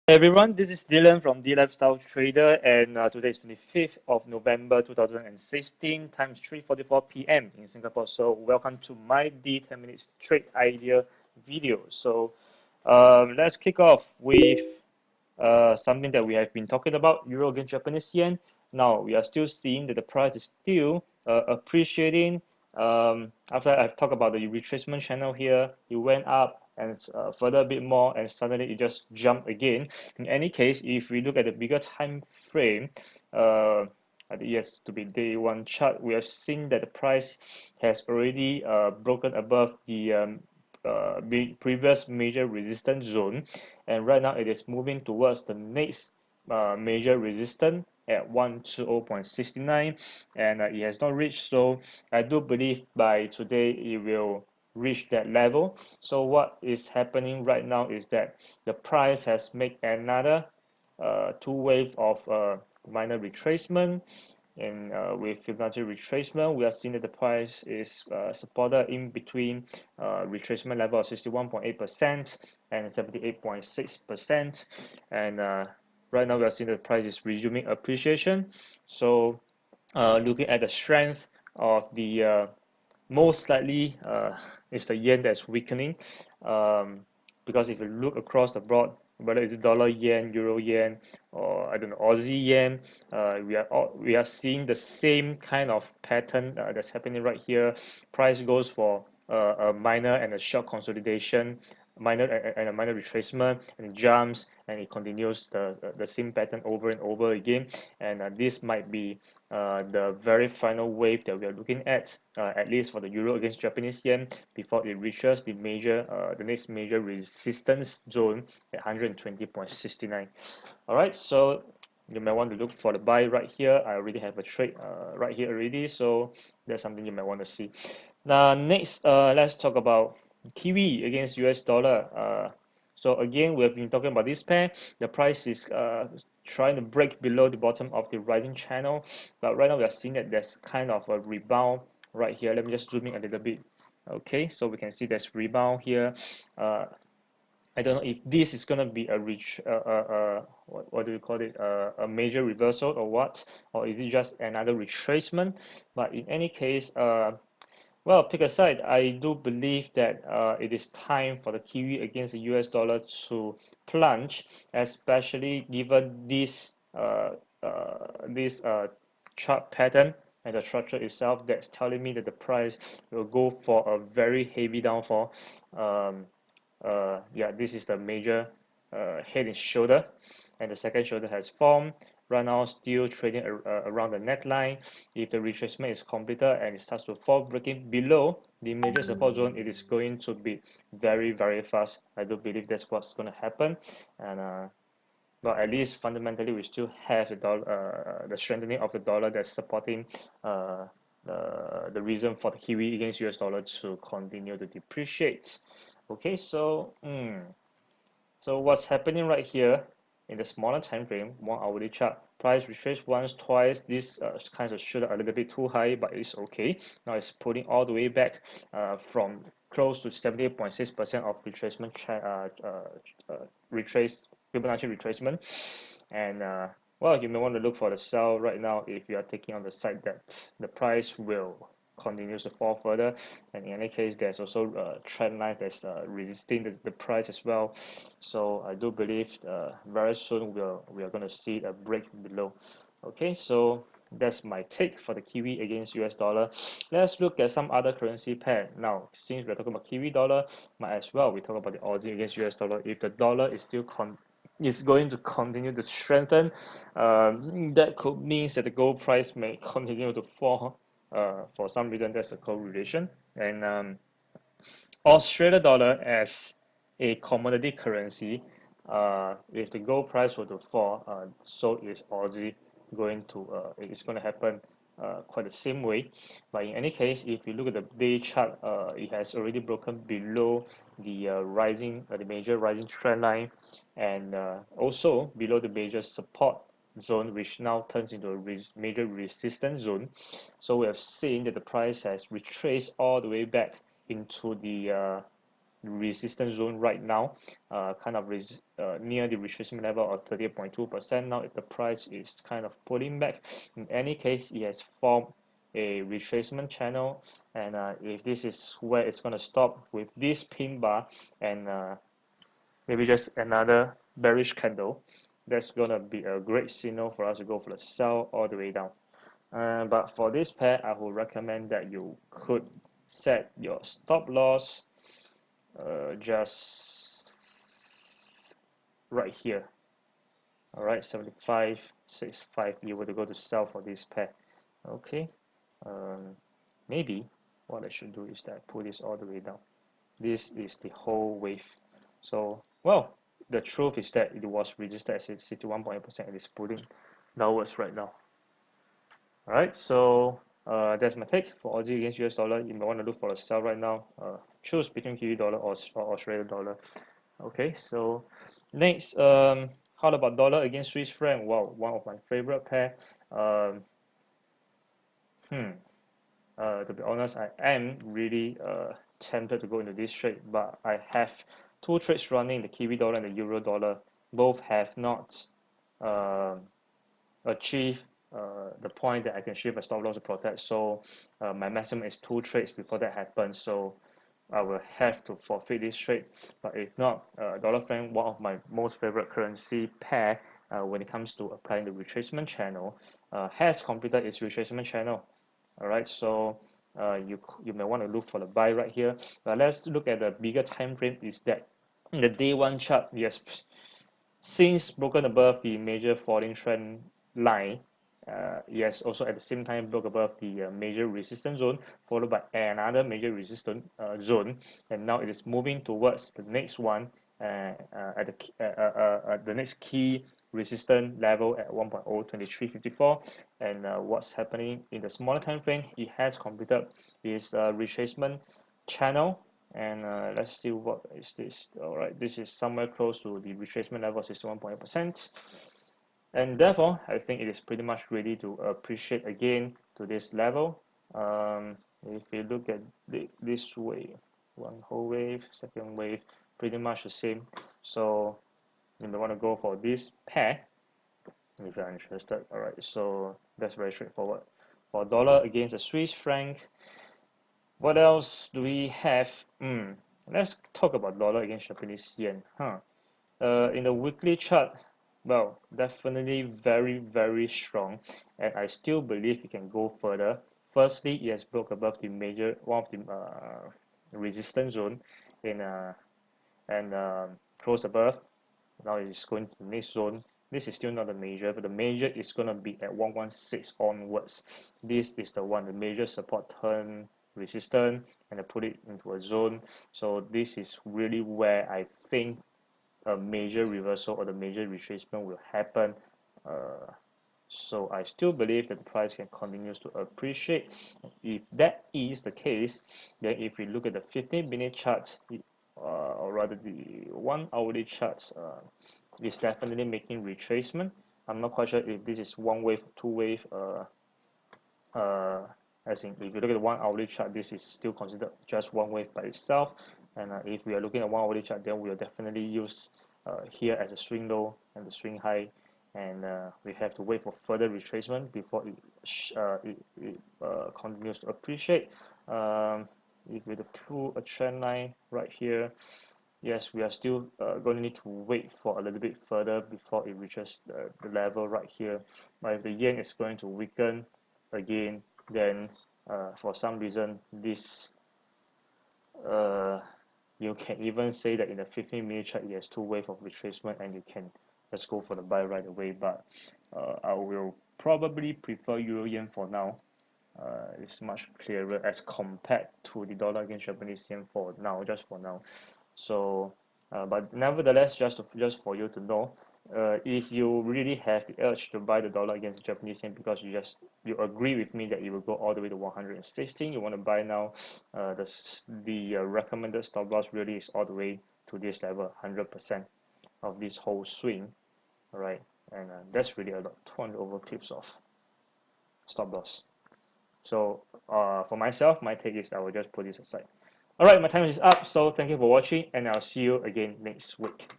Hey everyone, this is Dylan from D Lifestyle Trader, and today is 25th of November 2016, times 3:44 p.m. in Singapore. So welcome to my D 10 minutes trade idea video. So let's kick off with something that we have been talking about, Euro against Japanese yen. Now we are still seeing that the price is still appreciating. After I've talked about the retracement channel here, it went up and further a bit more, and suddenly it just jumped again. In any case, if we look at the bigger time frame, I think it has to be day one chart, we have seen that the price has already broken above the previous major resistance zone, and right now it is moving towards the next major resistance at 120.69, and it has not reached. So I do believe by today it will reach that level. So what is happening right now is that the price has made another two wave of minor retracement, and with Fibonacci retracement, we are seeing that the price is supported in between retracement level of 61.8% and 78.6%. And right now, we are seeing the price is resuming appreciation. So, looking at the strength of the most likely is the yen that's weakening, because if you look across the board, whether it's dollar yen, euro yen, or I don't know, Aussie yen, we are seeing the same kind of pattern that's happening right here. Price goes for a minor and a short consolidation, minor and a minor retracement, and it jumps and it continues the same pattern over and over again. And this might be the very final wave that we are looking at least for the euro against Japanese yen, before it reaches the next major resistance zone at 120.69. All right, so you might want to look for the buy right here. I already have a trade right here already, so that's something you might want to see. Now, next, let's talk about Kiwi against US dollar. So again, we have been talking about this pair. The price is trying to break below the bottom of the rising channel, but right now we are seeing that there's kind of a rebound right here. Let me just zoom in a little bit. Okay, so we can see there's rebound here. I don't know if this is gonna be a what do you call it, a major reversal or what, or is it just another retracement? But in any case, well, pick a side. I do believe that it is time for the Kiwi against the US dollar to plunge, especially given this chart pattern and the structure itself that's telling me that the price will go for a very heavy downfall. Um, yeah, this is the major head and shoulder, and the second shoulder has formed. Right now, still trading around the neckline. If the retracement is completed and it starts to fall, breaking below the major support zone, it is going to be very, very fast. I do believe that's what's going to happen, and but at least fundamentally, we still have the dollar, the strengthening of the dollar that's supporting the reason for the Kiwi against US dollar to continue to depreciate. Okay, so what's happening right here in the smaller time frame, 1 hourly chart, price retrace once, twice. This kind of shoot a little bit too high, but it's okay. Now it's pulling all the way back from close to 78.6% of retracement, retrace Fibonacci retracement, and well, you may want to look for the sell right now if you are taking on the side that the price will continues to fall further. And in any case, there's also a trend line that's resisting the price as well. So I do believe very soon we are going to see a break below. Okay, so that's my take for the Kiwi against US dollar. Let's look at some other currency pair. Now, since we're talking about Kiwi dollar, might as well we talk about the Aussie against US dollar. If the dollar is still is going to continue to strengthen, that could mean that the gold price may continue to fall. For some reason, there's a correlation. And Australia dollar as a commodity currency, if the gold price were to fall, so is Aussie going to it's going to happen quite the same way. But in any case, if you look at the day chart, it has already broken below the major rising trend line, and also below the major support zone, which now turns into a major resistance zone. So we have seen that the price has retraced all the way back into the resistance zone right now, kind of near the retracement level of 30.2%. Now, if the price is kind of pulling back, in any case, it has formed a retracement channel, and if this is where it's going to stop with this pin bar and maybe just another bearish candle, that's going to be a great signal for us to go for the sell all the way down. But for this pair, I would recommend that you could set your stop loss just right here. All right, 75.65. You were to go to sell for this pair. Okay. Maybe what I should do is that I pull this all the way down. This is the whole wave. So, well, the truth is that it was registered as 61.8%. It is pulling downwards right now. All right, so that's my take for Aussie against US dollar. You might want to look for a sell right now. Choose between Kiwi dollar or Australian dollar. Okay, so next, how about dollar against Swiss franc? Wow, one of my favorite pair. To be honest, I am really tempted to go into this trade, but I have two trades running: the Kiwi dollar and the Euro dollar. Both have not achieved the point that I can shift a stop loss to protect. So my maximum is two trades before that happens. So I will have to forfeit this trade. But if not, dollar franc, one of my most favorite currency pair when it comes to applying the retracement channel, has completed its retracement channel. All right, so you may want to look for the buy right here. But let's look at the bigger time frame. Is that in the day one chart? Yes, since broken above the major falling trend line, yes, also at the same time broke above the major resistance zone, followed by another major resistance zone, and now it is moving towards the next one at the next key resistance level at 1.02354. And what's happening in the smaller time frame? It has completed its retracement channel. And let's see what is this. All right, this is somewhere close to the retracement level, 61.8%. And therefore, I think it is pretty much ready to appreciate again to this level. If you look at this wave, one whole wave, second wave, pretty much the same. So you may want to go for this pair if you're interested. All right, so that's very straightforward. For dollar against the Swiss franc, what else do we have? Let's talk about dollar against Japanese yen. In the weekly chart, well, definitely very, very strong, and I still believe it can go further. Firstly, it has broke above the major one of the resistance zone in and close above. Now it's going to the next zone. This is still not the major, but the major is going to be at 116 onwards. This is the one, the major support turn resistance, and I put it into a zone. So this is really where I think a major reversal or the major retracement will happen. So I still believe that the price can continue to appreciate. If that is the case, then if we look at the 15-minute charts, or rather the 1 hourly charts, is definitely making retracement. I'm not quite sure if this is one wave, two wave. As in, if you look at the 1 hourly chart, this is still considered just one wave by itself. And if we are looking at 1 hourly chart, then we will definitely use here as a swing low and the swing high. And we have to wait for further retracement before it continues to appreciate. If we pull a trend line right here, yes, we are still going to need to wait for a little bit further before it reaches the level right here. But if the yen is going to weaken again, then for some reason this you can even say that in the 15-minute chart it has two waves of retracement, and you can just go for the buy right away. But I will probably prefer Euro Yen for now. It's much clearer as compared to the dollar against Japanese yen for now, just for now. So but nevertheless, just for you to know, if you really have the urge to buy the dollar against the Japanese yen because you agree with me that it will go all the way to 116, you want to buy now, the recommended stop loss really is all the way to this level, 100% of this whole swing. All right, and that's really a lot, 200 over pips of stop loss. So for myself, my take is I will just put this aside. All right, my time is up. So thank you for watching, and I'll see you again next week.